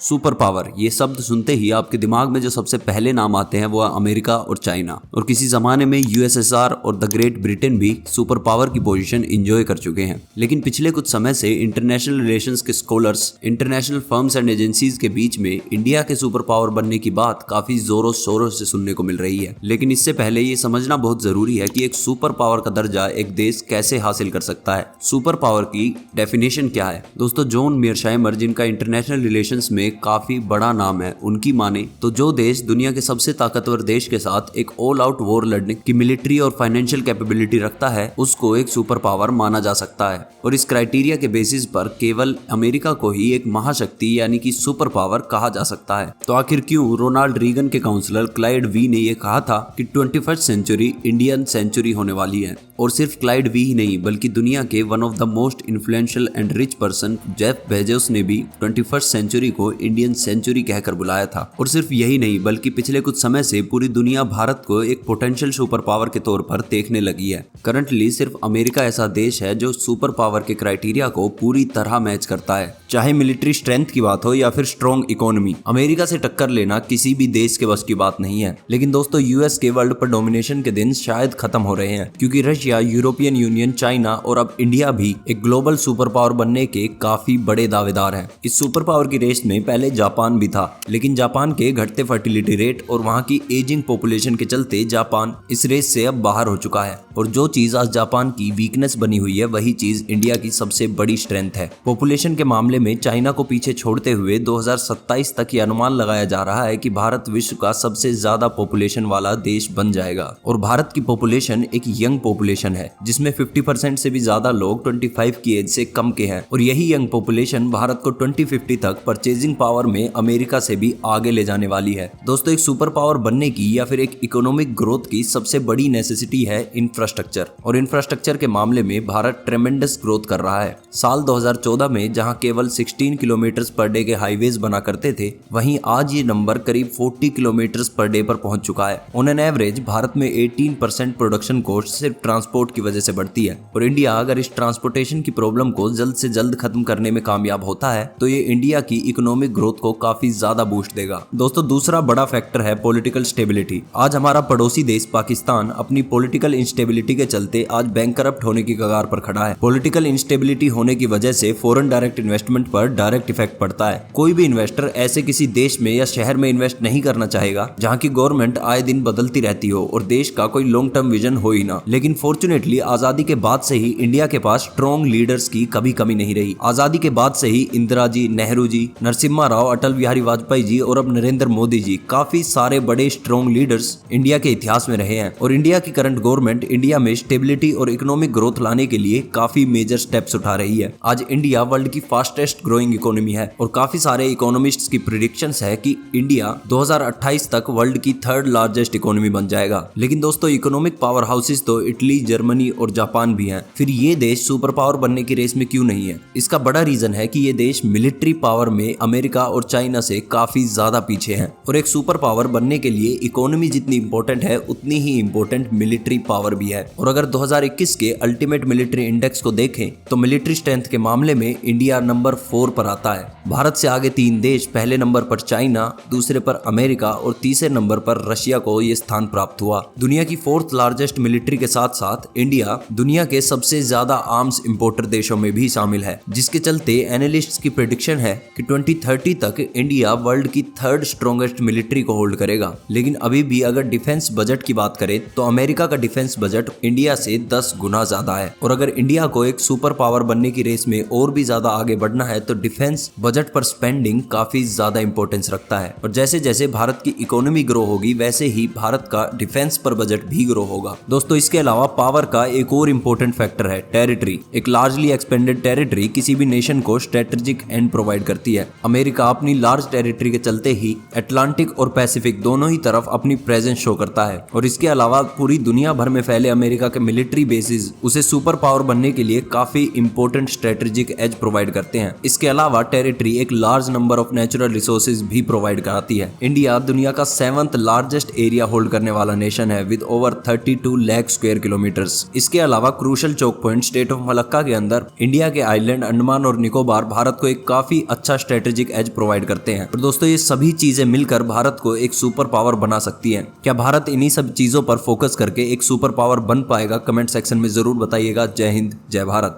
Super power, ये शब्द सुनते ही आपके दिमाग में जो सबसे पहले नाम आते हैं वो है अमेरिका और चाइना। और किसी जमाने में यूएसएसआर और द ग्रेट ब्रिटेन भी सुपर पावर की पोजीशन एंजॉय कर चुके हैं। लेकिन पिछले कुछ समय से इंटरनेशनल रिलेशंस के scholars, international firms and agencies के बीच में इंडिया के सुपर पावर बनने की बात काफी जोरों शोरों से सुनने को मिल रही है। लेकिन इससे पहले ये समझना बहुत जरूरी है कि एक सुपर पावर का दर्जा एक देश कैसे हासिल कर सकता है। सुपर पावर की डेफिनेशन क्या है? दोस्तों, जॉन मेयरशाइमर, जिनका इंटरनेशनल रिलेशंस में काफी बड़ा नाम है, उनकी माने तो जो देश दुनिया के सबसे ताकतवर देश के साथ एक ऑल आउट वॉर लड़ने की मिलिट्री और फाइनेंशियल कैपेबिलिटी रखता है, उसको एक सुपर पावर माना जा सकता है। और इस क्राइटेरिया के बेसिस पर केवल अमेरिका को ही एक महाशक्ति यानी कि सुपर पावर कहा जा सकता है। तो आखिर क्यों रोनाल्ड रीगन के काउंसलर क्लाइड वी ने यह कहा था कि 21st सेंचुरी इंडियन सेंचुरी होने वाली है? और सिर्फ क्लाइड वी ही नहीं बल्कि दुनिया के one of the most influential and rich person Jeff Bezos ने भी 21st सेंचुरी को इंडियन सेंचुरी कहकर बुलाया था। और सिर्फ यही नहीं बल्कि पिछले कुछ समय से पूरी दुनिया भारत को एक पोटेंशियल सुपर पावर के तौर पर देखने लगी है। करंटली सिर्फ अमेरिका ऐसा देश है जो सुपर पावर के क्राइटेरिया को पूरी तरह मैच करता है। चाहे मिलिट्री स्ट्रेंथ की बात हो या फिर स्ट्रॉन्ग इकोनॉमी, अमेरिका से टक्कर लेना किसी भी देश के बस की बात नहीं है। लेकिन दोस्तों, यूएस के वर्ल्ड पर डोमिनेशन के दिन शायद खत्म हो रहे हैं, क्योंकि रशिया, यूरोपियन यूनियन, चाइना और अब इंडिया भी एक ग्लोबल सुपर पावर बनने के काफी बड़े दावेदार हैं। इस सुपर पावर की रेस में पहले जापान भी था, लेकिन जापान के घटते फर्टिलिटी रेट और वहां की एजिंग पॉपुलेशन के चलते जापान इस रेस से अब बाहर हो चुका है। और जो चीज आज जापान की वीकनेस बनी हुई है, वही चीज इंडिया की सबसे बड़ी स्ट्रेंथ है। पॉपुलेशन के मामले में चाइना को पीछे छोड़ते हुए 2027 तक यह अनुमान लगाया जा रहा है कि भारत विश्व का सबसे ज्यादा पॉपुलेशन वाला देश बन जाएगा। और भारत की पॉपुलेशन एक यंग पॉपुलेशन है, जिसमें 50% से भी ज्यादा लोग 25 की एज से कम के हैं। और यही यंग पॉपुलेशन भारत को 2050 तक परचेजिंग पावर में अमेरिका से भी आगे ले जाने वाली है। दोस्तों, एक सुपर पावर बनने की या फिर एक इकोनॉमिक ग्रोथ की सबसे बड़ी नेसेसिटी है इंफ्रास्ट्रक्चर। और इंफ्रास्ट्रक्चर के मामले में भारत ट्रेमेंडस ग्रोथ कर रहा है। साल 2014 में जहां केवल 16 किलोमीटर पर डे के हाईवेज बना करते थे, वहीं आज ये नंबर करीब 40 किलोमीटर पर डे पर पहुंच चुका है। ऑन एन एवरेज भारत में 18% प्रोडक्शन कॉस्ट सिर्फ ट्रांसपोर्ट की वजह से बढ़ती है। और इंडिया अगर इस ट्रांसपोर्टेशन की प्रॉब्लम को जल्द से जल्द खत्म करने में कामयाब होता है तो ये इंडिया की इकोनॉमिक ग्रोथ को काफी ज्यादा बूस्ट देगा। दोस्तों, दूसरा बड़ा फैक्टर है पॉलिटिकल स्टेबिलिटी। आज हमारा पड़ोसी देश पाकिस्तान अपनी पॉलिटिकल इंस्टेबिलिटी के चलते आज बैंकरप्ट होने की कगार पर खड़ा है। पॉलिटिकल इंस्टेबिलिटी होने की वजह से फॉरेन डायरेक्ट इन्वेस्टमेंट पर डायरेक्ट इफेक्ट पड़ता है। कोई भी इन्वेस्टर ऐसे किसी देश में या शहर में इन्वेस्ट नहीं करना चाहेगा जहां की गवर्नमेंट आए दिन बदलती रहती हो और देश का कोई लॉन्ग टर्म विजन हो ही ना। लेकिन फॉर्चुनेटली आजादी के बाद से ही इंडिया के पास स्ट्रॉन्ग लीडर्स की कभी कमी नहीं रही। आजादी के बाद से ही इंदिरा जी, नेहरू जी, नरसिम्हा राव, अटल बिहारी वाजपेयी जी और अब नरेंद्र मोदी जी, काफी सारे बड़े स्ट्रॉन्ग लीडर्स इंडिया के इतिहास में रहे हैं। और इंडिया की करंट गवर्नमेंट इंडिया में स्टेबिलिटी और इकोनॉमिक ग्रोथ लाने के लिए काफी मेजर स्टेप्स उठा रही है। आज इंडिया वर्ल्ड की फास्टेस्ट ग्रोइंग इकोनॉमी है और काफी सारे इकोनॉमिस्ट्स की प्रेडिक्शंस है कि इंडिया 2028 तक वर्ल्ड की 3rd लार्जेस्ट इकोनॉमी बन जाएगा। लेकिन दोस्तों, इकोनॉमिक पावर हाउसेस तो इटली, जर्मनी और जापान भी हैं। फिर ये देश सुपर पावर बनने की रेस में क्यों नहीं है? इसका बड़ा रीजन है कि ये देश मिलिट्री पावर में अमेरिका और चाइना से काफी ज्यादा पीछे हैं। और एक सुपर पावर बनने के लिए इकोनॉमी जितनी इंपॉर्टेंट है उतनी ही इंपॉर्टेंट मिलिट्री पावर भी है। और अगर 2021 के अल्टीमेट मिलिट्री इंडेक्स को देखें तो मिलिट्री स्ट्रेंथ के मामले में इंडिया नंबर 4 पर आता है। भारत से आगे 3 देश, पहले नंबर पर चाइना, दूसरे पर अमेरिका और तीसरे नंबर पर रशिया को यह स्थान प्राप्त हुआ। दुनिया की 4th लार्जेस्ट मिलिट्री के साथ साथ इंडिया दुनिया के सबसे ज्यादा आर्म्स इंपोर्टर देशों में भी शामिल है, जिसके चलते एनालिस्ट्स की प्रेडिक्शन है कि 2030 तक इंडिया वर्ल्ड की 3rd स्ट्रॉन्गेस्ट मिलिट्री को होल्ड करेगा। लेकिन अभी भी अगर डिफेंस बजट की बात करें तो अमेरिका का डिफेंस बजट इंडिया से 10 गुना ज्यादा है। और अगर इंडिया को एक सुपर पावर बनने की रेस में और भी ज्यादा आगे बढ़ना है तो डिफेंस बजट पर स्पेंडिंग काफी ज्यादा इंपॉर्टेंस रखता है। और जैसे जैसे भारत की इकोनॉमी ग्रो होगी वैसे ही भारत का डिफेंस पर बजट भी ग्रो होगा। दोस्तों, इसके अलावा पावर का एक और इम्पोर्टेंट फैक्टर है टेरिटरी। एक लार्जली एक्सपेंडेड टेरिटरी किसी भी नेशन को स्ट्रेटेजिक एंड प्रोवाइड करती है। अमेरिका अपनी लार्ज टेरिटरी के चलते ही अटलांटिक और पैसिफिक दोनों ही तरफ अपनी प्रेजेंस शो करता है। और इसके अलावा पूरी दुनिया भर में फैले अमेरिका के मिलिट्री बेसिस उसे सुपर पावर बनने के लिए काफी इंपॉर्टेंट स्ट्रेटेजिक एज प्रोवाइड करते हैं। इसके अलावा टेरिटरी एक large number of natural resources भी प्रोवाइड कराती है। इंडिया दुनिया का 7th लार्जेस्ट एरिया होल्ड करने वाला नेशन है with over 32 lakh square kilometre kilometres. इसके अलावा crucial choke point strait of Malacca के अंदर इंडिया के आइलैंड अंडमान और निकोबार भारत को एक काफी अच्छा स्ट्रेटेजिक एज प्रोवाइड करते हैं। और दोस्तों ये सभी चीजें मिलकर भारत को एक सुपर पावर बना सकती हैं। क्या भारत इन्हीं सब चीजों पर फोकस करके एक सुपर पावर बन पाएगा? कमेंट सेक्शन में जरूर बताइएगा। जय हिंद, जय भारत।